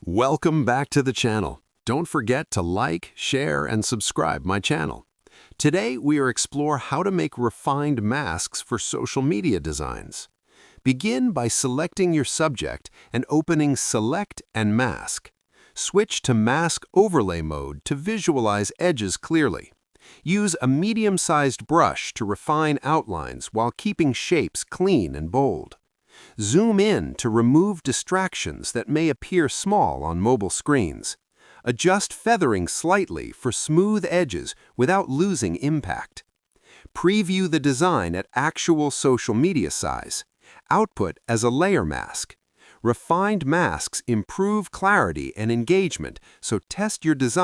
Welcome back to the channel. Don't forget to like, share, and subscribe my channel. Today, we will explore how to make refined masks for social media designs. Begin by selecting your subject and opening Select and Mask. Switch to Mask Overlay mode to visualize edges clearly. Use a medium-sized brush to refine outlines while keeping shapes clean and bold. Zoom in to remove distractions that may appear small on mobile screens. Adjust feathering slightly for smooth edges without losing impact. Preview the design at actual social media size. Output as a layer mask. Refined masks improve clarity and engagement, so test your design.